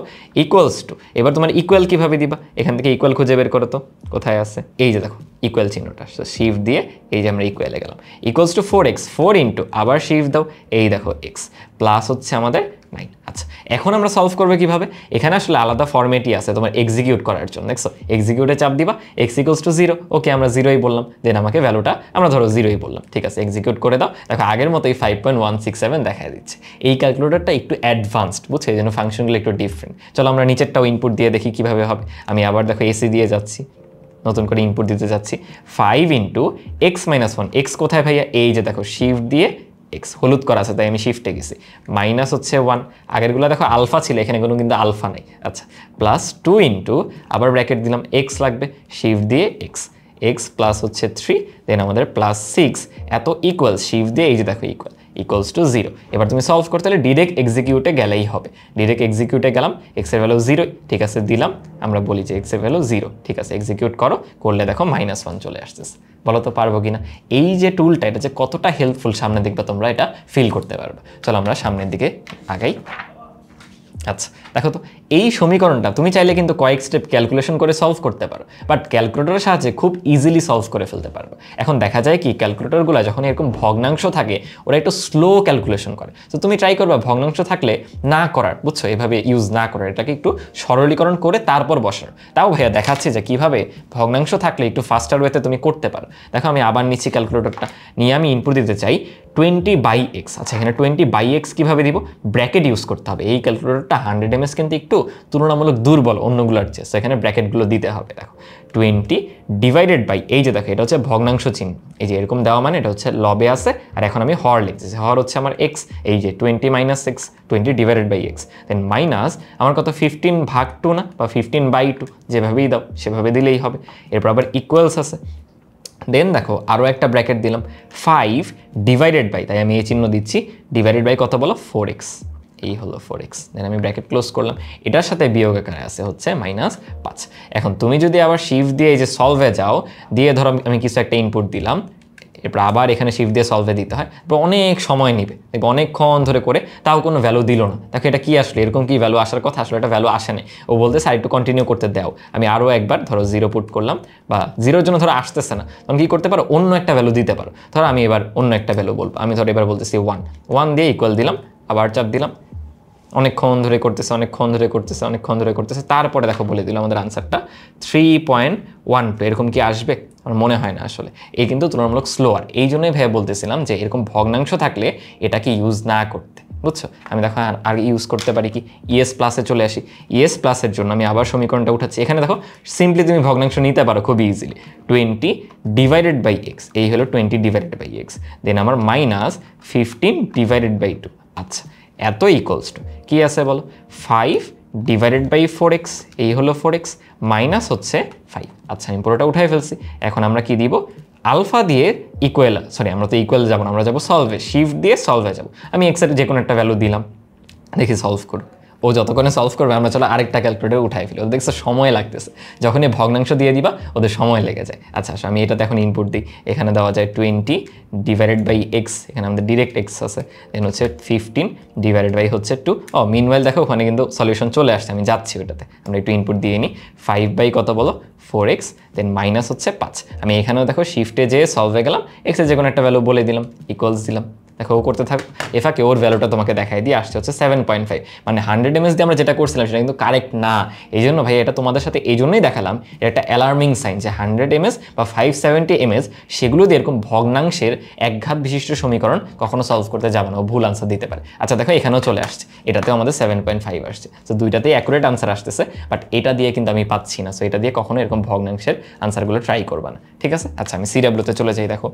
ইকুয়ালস টু। এবার তোমার ইকুয়াল কিভাবে দিবা, এখান থেকে ইকুয়াল খুঁজে বের করো তো, কোথায় আছে? এই যে দেখো ইকুয়াল চিহ্নটা, শিফট দিয়ে এই যে আমরা ইকুয়ালে গেলাম, ইকুয়ালস টু 4x, 4 × আবার শিফট দাও, এই দেখো x প্লাস হচ্ছে আমাদের 9। আচ্ছা এখন আমরা সলভ করবো কিভাবে? এখানে আসলে আলাদা ফরম্যাটই আছে তোমার এক্সিকিউট করার জন্য, দেখছো? এক্সিকিউটে চাপ দিবা, x = 0, ওকে আমরা 0ই বললাম, দেন আমাকে ভ্যালুটা আমরা ধরো 0ই বললাম, ঠিক আছে? এক্সিকিউট করে দাও, দেখো আগের মতোই 5.167 দেখা দিচ্ছে। এই ক্যালকুলেটরটা একটু অ্যাডভান্সড, বুঝছো? এই জন্য ফাংশনগুলো একটু ডিফারেন্ট। চলো আমরা নিচেরটাও ইনপুট দিয়ে দেখি কিভাবে হবে। আমি আবার দেখো এসি দিয়ে যাচ্ছি, নতুন করে ইনপুট দিতে যাচ্ছি, 5 × x - 1, x কোথায় ভাইয়া? এই যে দেখো শিফট দিয়ে x, হলুদ করা আছে তাই আমি শিফটে গেছি, মাইনাস হচ্ছে 1, আগেরগুলো দেখো আলফা ছিল, এখানে কোনো কিন্তু আলফা নেই। আচ্ছা প্লাস 2 × আবার ব্র্যাকেট দিলাম, x লাগবে, শিফট দিয়ে x প্লাস হচ্ছে 3, দেন আমাদের প্লাস 6 এত ইকুয়াল, শিফট দিয়ে এই যে দেখো ইকুয়ালস টু 0। এবার তুমি সলভ করতে হলে ডিরেক্ট এক্সিকিউটে গেলেই হবে, ডিরেক্ট এক্সিকিউটে গেলাম, x এর ভ্যালু 0, ঠিক আছে দিলাম, আমরা বলি যে x এর ভ্যালু 0, ঠিক আছে এক্সিকিউট করো, করলে দেখো -1 চলে আসতেছে। বলো তো পারবো কিনা? এই যে টুলটা, এটা যে কতটা হেল্পফুল সামনে দেখবে তোমরা এটা ফিল করতে পারবে। চলো আমরা সামনের দিকে আগাই। আচ্ছা দেখো তো, এই সমীকরণটা তুমি চাইলে কিন্তু কয়েক স্টেপ ক্যালকুলেশন করে সলভ করতে পারো, বাট ক্যালকুলেটরের সাহায্যে খুব ইজিলি সলভ করে ফেলতে পারবে। এখন দেখা যায় কি, ক্যালকুলেটরগুলো যখন এরকম ভগ্নাংশ থাকে ওরা একটু স্লো ক্যালকুলেশন করে, তো তুমি ট্রাই করবা ভগ্নাংশ থাকলে না করার, বুঝছো? এভাবে ইউজ না করার, এটাকে একটু সরলীকরণ করে তারপর বসানো। তাও ভাইয়া দেখাচ্ছি যে কিভাবে ভগ্নাংশ থাকলে একটু ফাস্টার ওয়েতে তুমি করতে পারো। দেখো আমি আবার নিচ্ছি ক্যালকুলেটরটা নিয়ে, আমি ইনপুট দিতে চাই 20/x। আচ্ছা এখানে 20/x কিভাবে দিব? ব্র্যাকেট ইউজ করতে হবে। এই ক্যালকুলেটরটা 100 ms কিন্তু একটু তুলনামূলক দুর্বল অন্যগুলোর চেয়ে, তো এখানে ব্র্যাকেটগুলো দিতে হবে। দেখো 20/, এই যে দেখো এটা হচ্ছে ভগ্নাংশ চিহ্ন, এই যে এরকম দেওয়া মানে এটা হচ্ছে লবে আছে, আর এখন আমি হর লিখতেছি, হর হচ্ছে আমার x, এই যে 20 - x, 20/x, দেন মাইনাস আমার কত 15/2 না, বা 15/2, যেভাবেই দাও সেভাবে দিলেই হবে। এরপর আবার ইকুয়ালস আছে, দেন দেখো আরও একটা ব্র্যাকেট দিলাম, 5/, তাই আমি এই চিহ্ন দিচ্ছি, ডিভাইডেড বাই কত বলো? 4x, এই হলো 4x, দেন আমি ব্র্যাকেট ক্লোজ করলাম, এটার সাথে বিয়োগ আকারে আছে হচ্ছে -5। এখন তুমি যদি আবার শিফট দিয়ে এই যে সলভে যাও, দিয়ে ধরো আমি কিছু একটা ইনপুট দিলাম, এরপর আবার এখানে শিফট দিয়ে সলভে দিতে হয়, এরপর অনেক সময় নেবে, দেখবে অনেকক্ষণ ধরে করে তাও কোনো ভ্যালু দিল না। দেখো এটা কি আসলে, এরকম কি ভ্যালু আসার কথা, আসলে এটা ভ্যালু আসে না। ও বলতে সাইড টু কন্টিনিউ করতে দাও, আমি আরও একবার ধরো 0 পুট করলাম, বা 0-র জন্য ধরো আসতেছে না, তখন কি করতে পারো? অন্য একটা ভ্যালু দিতে পারো। ধরো আমি এবার অন্য একটা ভ্যালু বলবো, আমি ধরো এবার বলতেছি 1 দিয়ে ইকুয়াল দিলাম, আবার চাপ দিলাম, অনেকক্ষণ ধরে করতেছে, তারপরে দেখো বলে দিল আমাদের আনসারটা 3.12। এরকম কি আসবে? আমার মনে হয় না আসলে, এই কিন্তু তুলনামূলক স্লোয়ার। এই জন্যই ভাইয়া বলতেছিলাম যে এরকম ভগ্নাংশ থাকলে এটাকে ইউজ না করতে, বুঝছো? আমি দেখো আর ইউজ করতে পারি কি, ইএস প্লাসে চলে আসি, ইএস প্লাসের জন্য আমি আবার সমীকরণটা উঠাচ্ছি। এখানে দেখো সিম্পলি তুমি ভগ্নাংশ নিতে পারো খুব ইজিলি, 20/x, এই হলো 20/x, দেন আমার -15/2। আচ্ছা এত ইকুয়ালস টু কি আছে বলো? 5/4x, এই হলো 4x, মাইনাস হচ্ছে 5। আচ্ছা আমি পুরোটা উঠাই ফেলছি। এখন আমরা কি দিব? আলফা দিয়ে ইকুয়াল, সরি আমরা তো ইকুয়াল যাবো না, আমরা যাবো সলভে, শিফট দিয়ে সলভে যাবো। আমি এক্সের যে কোনো একটা ভ্যালু দিলাম, দেখি সলভ করো। ও যতক্ষণে সলভ করবে আমরা চলো আরেকটা ক্যালকুলেটর উঠাই ফেলি, ওদের দেখছো সময় লাগতেছে, যখন এই ভগ্নাংশ দিয়ে দিবা ওদের সময় লেগে যায়। আচ্ছা আমি এটাতে এখন ইনপুট দিই, এখানে দেওয়া যায় 20/x, এখানে আমাদের ডিরেক্ট x আছে, দেন হচ্ছে 15/2 হচ্ছে 2। মিনওয়াইল দেখো ওখানে কিন্তু সলিউশন চলে আসছে, আমি যাচ্ছি ওটাতে, আমরা একটু ইনপুট দিয়ে নিই। 5 কত বলো? 4x, দেন মাইনাস হচ্ছে 5। আমি এখানেও দেখো শিফটে যেয়ে সলভে গেলাম, x এর যে কোনো একটা ভ্যালু বলে দিলাম, ইকুয়ালস দিলাম, দেখো ও করতে থাকো, এফাকে ওর ভ্যালুটা তোমাকে দেখাই দিয়ে আসছে হচ্ছে 7.5, মানে 100 mAh দিয়ে আমরা যেটা করছিলাম সেটা কিন্তু কারেক্ট না। এই জন্য ভাই এটা তোমাদের সাথে এই জন্যই দেখালাম, এটা একটা অ্যালার্মিং সাইন যে 100 mAh বা 570 mAh সেগুলো দিয়ে এরকম ভগ্নাংশের একঘাত বিশিষ্ট সমীকরণ কখনো সলভ করতে যাবে না, ও ভুল আনসার দিতে পারে। আচ্ছা দেখো এখানেও চলে আসছে, এটাতেও আমাদের 7.5 আসছে, তো দুইটাতেই অ্যাকুরেট আনসার আসতেছে, বাট এটা দিয়ে কিন্তু আমি পাচ্ছি না। সো এটা দিয়ে কখনো এরকম ভগ্নাংশের আনসারগুলো ট্রাই করবা না, ঠিক আছে? আচ্ছা আমি সিডাব্লিউতে চলে যাই। দেখো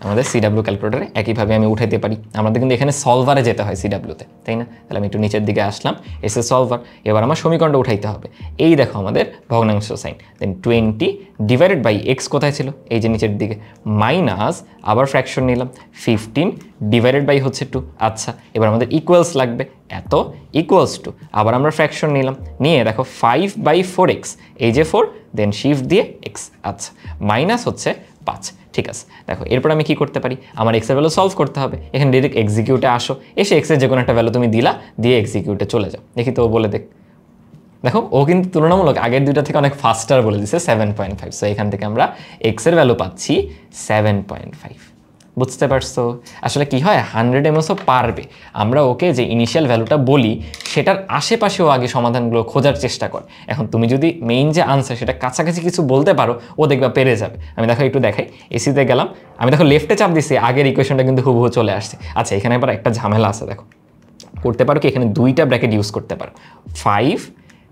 আমাদের সিডাব্লিউ ক্যালকুলেটারে একইভাবে আমি উঠাইতে পারি, আমাদের কিন্তু এখানে সলভারে যেতে হয় সিডাব্লিউতে, তাই না? তাহলে আমি একটু নিচের দিকে আসলাম, এসে সলভার, এবার আমার সমীকরণটা উঠাইতে হবে। এই দেখো আমাদের ভগ্নাংশ sign, then 20 divided by X কোথায় ছিল, এই যে নিচের দিকে, মাইনাস আবার ফ্র্যাকশন নিলাম 15 ডিভাইডেড বাই হচ্ছে 2। আচ্ছা এবার আমাদের ইকুয়ালস লাগবে, এত ইকুয়ালস টু, আবার আমরা ফ্র্যাকশন নিলাম, নিয়ে দেখো 5/4x, এই যে 4, দেন শিফট দিয়ে এক্স, আচ্ছা মাইনাস হচ্ছে 5। ঠিক আছে, দেখো এরপর আমি কি করতে পারি, আমার এক্সের ভ্যালু সলভ করতে হবে। এখানে ডিরেক্ট এক্সিকিউটে আসো, এসে এক্সের যে কোনো একটা ভ্যালু তুমি দিলা, দিয়ে এক্সিকিউটে চলে যাও। দেখি তো ও বলে দেখ। দেখো ও কিন্তু তুলনামূলক আগের দুইটা থেকে অনেক ফাস্টার বলে দিচ্ছে 7.5। সো এখান থেকে আমরা এক্সের ভ্যালু পাচ্ছি 7.5। বুঝতে পারছো? আসলে কি হয়, 100 mAh পারবে, আমরা ওকে যে ইনিশিয়াল ভ্যালুটা বলি সেটার আশেপাশেও আগে সমাধানগুলো খোঁজার চেষ্টা কর। এখন তুমি যদি মেইন যে আনসার সেটা কাছাকাছি কিছু বলতে পারো, ও দেখবা পেরে যাবে। আমি দেখো একটু দেখাই, এসিতে গেলাম, আমি দেখো লেফটে চাপ দিচ্ছি, আগের ইকুয়েশনটা কিন্তু হুবহু চলে আসছে। আচ্ছা এখানে এবার একটা ঝামেলা আছে, দেখো করতে পারো কি, এখানে দুইটা ব্র্যাকেট ইউজ করতে পারো, 5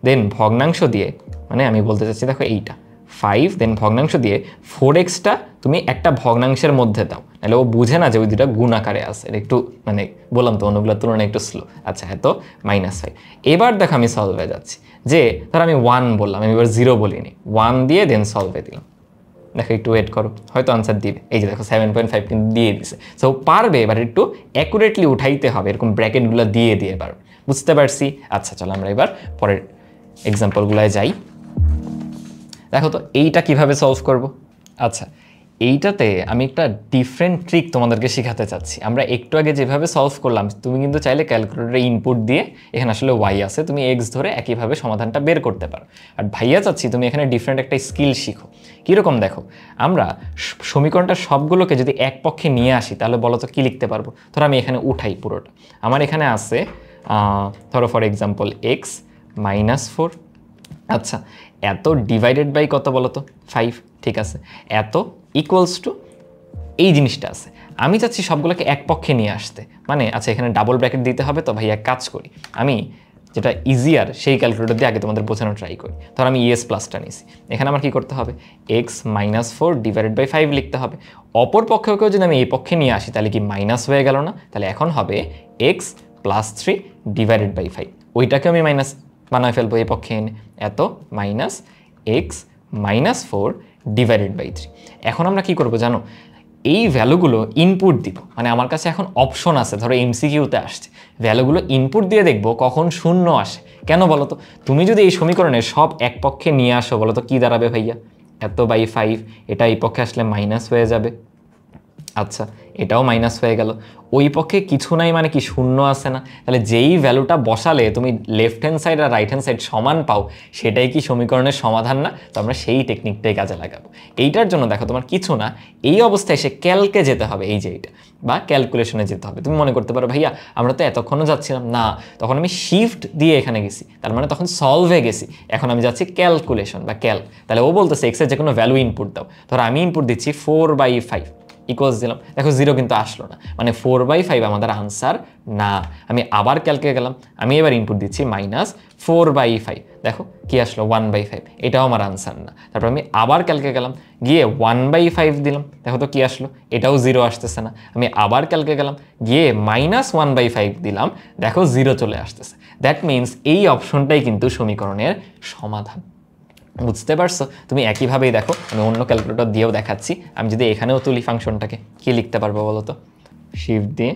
দেন ভগ্নাংশ দিয়ে, মানে আমি বলতে চাচ্ছি দেখো এইটা 5 দেন ভগ্নাংশ দিয়ে 4xটা তুমি একটা ভগ্নাংশের মধ্যে দাও, নাহলে ও বুঝে না যে ওই দুটা গুণ আকারে আছে। এটা একটু মানে বললাম তো অন্যগুলোর তুলনায় একটু স্লো। আচ্ছা এত -5। এবার দেখো আমি সলভে যাচ্ছি, যে ধর আমি 1 বললাম, আমি এবার 0 বলিনি, 1 দিয়ে দেন সলভে দিলাম। দেখো একটু ওয়েট করো, হয়তো আনসার দিবে। এই যে দেখো 7.5 কিন্তু দিয়ে দিছে। সো পারবে, এবার একটু অ্যাকুরেটলি উঠাইতে হবে, এরকম ব্র্যাকেটগুলো দিয়ে দিয়ে পারবে। বুঝতে পারছি? আচ্ছা চলো আমরা এবার পরের এক্সাম্পলগুলোয় যাই। দেখো তো এইটা কিভাবে সলভ করব। আচ্ছা এইটাতে আমি একটা ডিফারেন্ট ট্রিক তোমাদেরকে শেখাতে চাচ্ছি। আমরা একটু আগে যেভাবে সলভ করলাম, তুমি কিন্তু চাইলে ক্যালকুলেটরে ইনপুট দিয়ে, এখানে আসলে ওয়াই আছে, তুমি এক্স ধরে একইভাবে সমাধানটা বের করতে পারো। আর ভাইয়া চাচ্ছি তুমি এখানে ডিফারেন্ট একটা স্কিল শিখো। কীরকম দেখো, আমরা সমীকরণটা সবগুলোকে যদি এক পক্ষে নিয়ে আসি, তাহলে বলো তো কী লিখতে পারবো। ধরো আমি এখানে উঠাই পুরোটা, আমার এখানে আছে ধরো ফর এক্সাম্পল এক্স -4। আচ্ছা এত ডিভাইডেড বাই কত বলো তো, 5। ঠিক আছে, এত ইকুয়ালস টু এই জিনিসটা আছে। আমি চাচ্ছি সবগুলোকে এক পক্ষে নিয়ে আসতে, মানে আচ্ছা এখানে ডাবল ব্র্যাকেট দিতে হবে, তো ভাই এক কাজ করি, আমি যেটা ইজিয়ার সেই ক্যালকুলেটর দিয়ে আগে তোমাদের বোঝানো ট্রাই করি। ধর আমি ইএস প্লাসটা নিয়েছি, এখানে আমার কি করতে হবে, এক্স -4 ডিভাইডেড বাই 5 লিখতে হবে। অপর পক্ষকেও যদি আমি এই পক্ষে নিয়ে আসি, তাহলে কি মাইনাস হয়ে গেল না? তাহলে এখন হবে এক্স +3 ডিভাইডেড বাই 5, ওইটাকে আমি মাইনাস বানায় ফেলবো এই পক্ষে এনে, এত মাইনাস এক্স -4 ডিভাইডেড বাই 3। এখন আমরা কি করব জানো, এই ভ্যালুগুলো ইনপুট দিব, মানে আমার কাছে এখন অপশন আছে, ধরো এমসিকিউতে আসছে, ভ্যালুগুলো ইনপুট দিয়ে দেখবো কখন শূন্য আসে। কেন বলো তো, তুমি যদি এই সমীকরণে সব এক পক্ষে নিয়ে আসো, বলো তো কী দাঁড়াবে ভাইয়া, এত বাই 5, এটা এই পক্ষে আসলে মাইনাস হয়ে যাবে। আচ্ছা এটাও মাইনাস হয়ে গেল, ওই পক্ষে কিছু নাই মানে কি শূন্য আছে না, তাহলে যেই ভ্যালুটা বসালে তুমি লেফট হ্যান্ড সাইড আর রাইট হ্যান্ড সাইড সমান পাও, সেটাই কি সমীকরণের সমাধান না? তো আমরা সেই টেকনিকটাই কাজে লাগাবো। এইটার জন্য দেখো তোমার কিছু না, এই অবস্থায় এসে ক্যালকে যেতে হবে, এই যে এইটা, বা ক্যালকুলেশনে যেতে হবে। তুমি মনে করতে পারো ভাইয়া আমরা তো এতক্ষণও যাচ্ছিলাম না, তখন আমি শিফট দিয়ে এখানে গেছি, তার মানে তখন সলভে গেছি, এখন আমি যাচ্ছি ক্যালকুলেশন বা ক্যাল। তাহলে ও বলতেছে এক্সের যে কোনো ভ্যালু ইনপুট দাও, ধরো আমি ইনপুট দিচ্ছি 4/5, ইকুয়ালস দিলাম, দেখো 0 কিন্তু আসলো না, মানে 4/5 আমাদের আনসার না। আমি আবার ক্যালকে গেলাম, আমি এবার ইনপুট দিচ্ছি -4/5, দেখো কি আসলো 1/5, এটাও আমার আনসার না। তারপর আমি আবার ক্যালকে গেলাম, গিয়ে 1/5 দিলাম, দেখো তো কি আসলো, এটাও 0 আসতেছে না। আমি আবার ক্যালকে গেলাম, গিয়ে -1/5 দিলাম, দেখো 0 চলে আসতেছে। দ্যাট মিনস এই অপশনটাই কিন্তু সমীকরণের সমাধান। বুঝতে পারছো? তুমি একইভাবেই দেখো, আমি অন্য ক্যালকুলেটর দিয়েও দেখাচ্ছি। আমি যদি এখানেও তুলি ফাংশনটাকে, কি লিখতে পারবো বলো তো, শিফট দিয়ে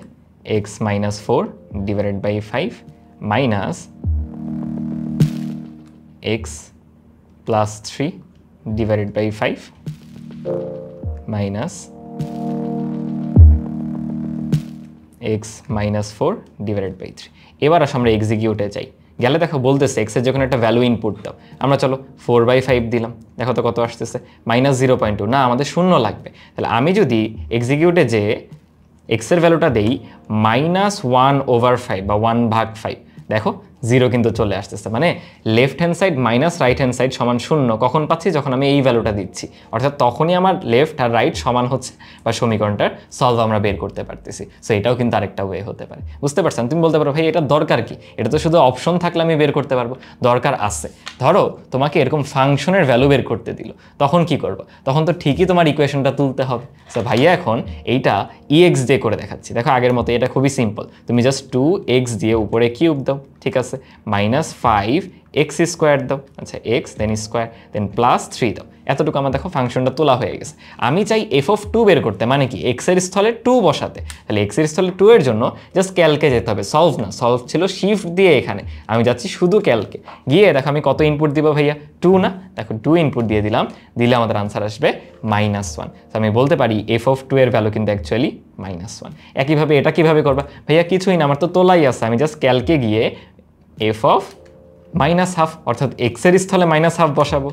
X -4 divided by 5 minus X +3 divided by 5 minus X -4 divided by 3। এবার আসো আমরা এক্সিকিউটে যাই, গেলে দেখো বলতেছে এক্সের যখন একটা ভ্যালু ইনপুট দাও, আমরা চলো 4/5 দিলাম, দেখো তো কত আসতেছে, -0.2, না আমাদের শূন্য লাগবে। তাহলে আমি যদি এক্সিকিউটে যে এক্সের ভ্যালুটা দেই -1/5 বা 1/5, দেখো 0 কিন্তু চলে আসতেছে, মানে left hand side minus right hand side সমান 0 কখন পাচ্ছি, যখন আমি এই ভ্যালুটা দিচ্ছি, অর্থাৎ তখনই আমার লেফট আর রাইট সমান হচ্ছে বা সমীকরণটার সলভ আমরা বের করতে পারতেছি। সো এটাও কিন্তু আরেকটা ওয়ে হতে পারে, বুঝতে পারছেন? তুমি বলতে পারো ভাই এটা দরকার কি, এটা তো শুধু অপশন থাকলে আমি বের করতে পারবো। দরকার আছে, ধরো তোমাকে এরকম ফাংশনের ভ্যালু বের করতে দিল, তখন কি করবো? তখন তো ঠিকই তোমার ইকুয়েশনটা তুলতে হবে। সো ভাইয়া এখন এইটা ইএক্স দিয়ে করে দেখাচ্ছি, দেখো আগের মতো এটা খুবই সিম্পল, তুমি জাস্ট 2x দিয়ে উপরে কিউব দাও, ঠিক আছে, -5x² দাও, আচ্ছা এক্স দেন স্কোয়ার দেন +3 দাও, এতটুকু আমার দেখো ফাংশনটা তোলা হয়ে গেছে। আমি চাই f(2) বের করতে, মানে কি এক্সের স্থলে 2 বসাতে, তাহলে এক্সের স্থলে 2 এর জন্য জাস্ট ক্যালকে যেতে হবে, সলভ না, সলভ ছিল শিফট দিয়ে, এখানে আমি যাচ্ছি শুধু ক্যালকে গিয়ে, দেখো আমি কত ইনপুট দিব ভাইয়া, 2 না, দেখো 2 ইনপুট দিয়ে দিলাম, দিলে আমাদের আনসার আসবে -1। তো আমি বলতে পারি f(2) এর ভ্যালু কিন্তু অ্যাকচুয়ালি -1। একইভাবে এটা কিভাবে করবা ভাইয়া, কিছুই না, আমার তো তোলাই আছে, আমি জাস্ট ক্যালকে গিয়ে f(-12) অর্থাৎ এক্সের স্থলে -12 বসাবো,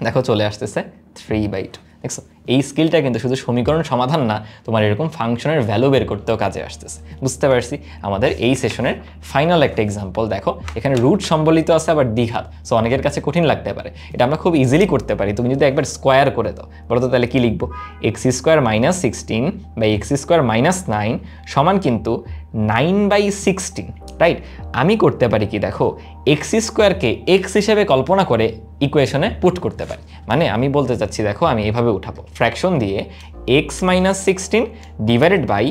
দেখো চলে আসতেছে 3/2। দেখছো এই স্কিলটা কিন্তু শুধু সমীকরণ সমাধান না, তোমার এরকম ফাংশনের ভ্যালু বের করতেও কাজে আসতেছে, বুঝতে পারছি? আমাদের এই সেশনের ফাইনাল একটা এক্সাম্পল দেখো, এখানে রুট সম্বলিত আছে আবার দ্বিঘাত, সো অনেকের কাছে কঠিন লাগতে পারে, এটা আমরা খুব ইজিলি করতে পারি, তুমি যদি একবার স্কোয়ার করে দাও, বলো তো তাহলে কি লিখবো, x² - 16 বা x² - 9 সমান কিন্তু 9/16, রাইট? আমি করতে পারি কি দেখো, x² x হিসেবে কল্পনা করে ইকুয়েশনে পুট করতে পারি, মানে আমি বলতে চাচ্ছি দেখো আমি এইভাবে উঠাবো, ফ্র্যাকশন দিয়ে x - 16 ডিভাইডেড বাই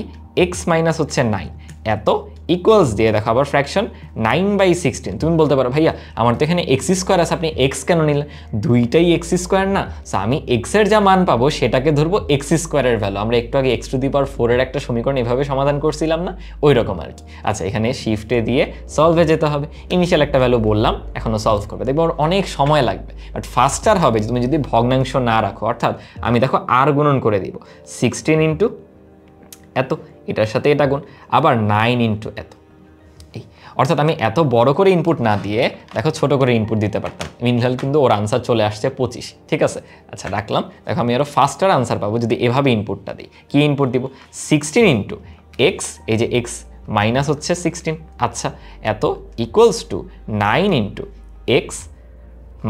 x - হচ্ছে 9 এত ইকুয়ালস দিয়ে দেখো আবার ফ্র্যাকশন 9/16। তুমি বলতে পারো ভাইয়া আমার তো এখানে x² আছে, আপনি x কেন নিলেন, দুইটাই x² না, সো আমি x এর যা মান পাবো সেটাকে ধরবো x² এর ভ্যালু। আমরা একটু আগে x⁴ এর একটা সমীকরণ এভাবে সমাধান করছিলাম না, ওই রকম আর কি। আচ্ছা এখানে শিফটে দিয়ে সলভে যেতে হবে, ইনিশিয়াল একটা ভ্যালু বললাম, এখনও সলভ করবে, দেখবো অনেক সময় লাগবে, বাট ফাস্টার হবে তুমি যদি ভগ্নাংশ না রাখো, অর্থাৎ আমি দেখো আর গুণন করে দিব, 16 ইন্টু এত, এটার সাথে এটা গুণ, আবার 9 ইন্টু এত, এই অর্থাৎ আমি এত বড় করে ইনপুট না দিয়ে দেখো ছোট করে ইনপুট দিতে পারতাম, মিনফাল কিন্তু ওর আনসার চলে আসছে 25, ঠিক আছে? আচ্ছা রাখলাম, দেখো আমি আরও ফাস্টার আনসার পাবো যদি এভাবে ইনপুটটা দিই। কি ইনপুট দিব, 16 ইন্টু এক্স, এই যে এক্স মাইনাস হচ্ছে 16, আচ্ছা এত equals to 9 into x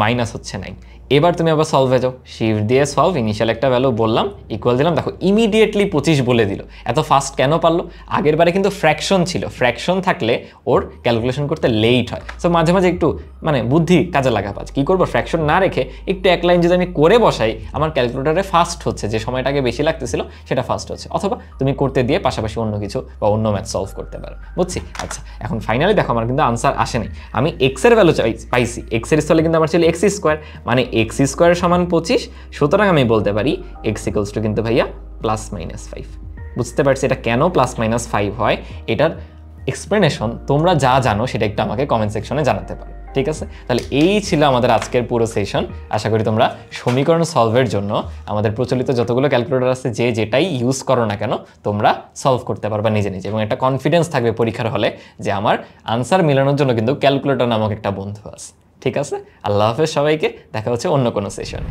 minus হচ্ছে 9। এবার তুমি আবার সলভে যাও, শিফট দিয়ে সলভ, ইনিশিয়াল একটা ভ্যালু বললাম, ইকুয়াল দিলাম, দেখো ইমিডিয়েটলি 25 বলে দিল। এত ফাস্ট কেন পারলো? আগের বারে কিন্তু ফ্র্যাকশন ছিল, ফ্র্যাকশন থাকলে ওর ক্যালকুলেশন করতে লেট হয়, সো মাঝে মাঝে একটু মানে বুদ্ধি কাজে লাগাবো। কী করবো, ফ্র্যাকশন না রেখে একটু এক লাইন যদি আমি করে বসাই, আমার ক্যালকুলেটারে ফাস্ট হচ্ছে, যে সময়টাকে বেশি লাগতেছিল সেটা ফাস্ট হচ্ছে, অথবা তুমি করতে দিয়ে পাশাপাশি অন্য কিছু বা অন্য ম্যাথ সলভ করতে পারো, বুঝছি? আচ্ছা এখন ফাইনালি দেখো আমার কিন্তু আনসার আসেনি, আমি এক্সের ভ্যালু পাইছি, এক্সের স্থলে কিন্তু আমার ছিল x², মানে x² সমান 25, সুতরাং আমি বলতে পারি x ইকুয়ালস টু কিন্তু ভাইয়া +-5। বুঝতে পারছি এটা কেন +-5 হয়, এটার এক্সপ্লেনেশন তোমরা যা জানো সেটা একটু আমাকে কমেন্ট সেকশনে জানাতে পারো, ঠিক আছে? তাহলে এই ছিল আমাদের আজকের পুরো সেশন। আশা করি তোমরা সমীকরণ সলভের জন্য আমাদের প্রচলিত যতগুলো ক্যালকুলেটর আছে যে যেটাই ইউজ করো না কেন তোমরা সলভ করতে পারবা নিজে নিজে, এবং একটা কনফিডেন্স থাকবে পরীক্ষার হলে যে আমার আনসার মেলানোর জন্য কিন্তু ক্যালকুলেটর নামক একটা বন্ধু আছে, ঠিক আছে? আল্লাহ হাফেজ সবাইকে, দেখা হচ্ছে অন্য কোনো সেশন।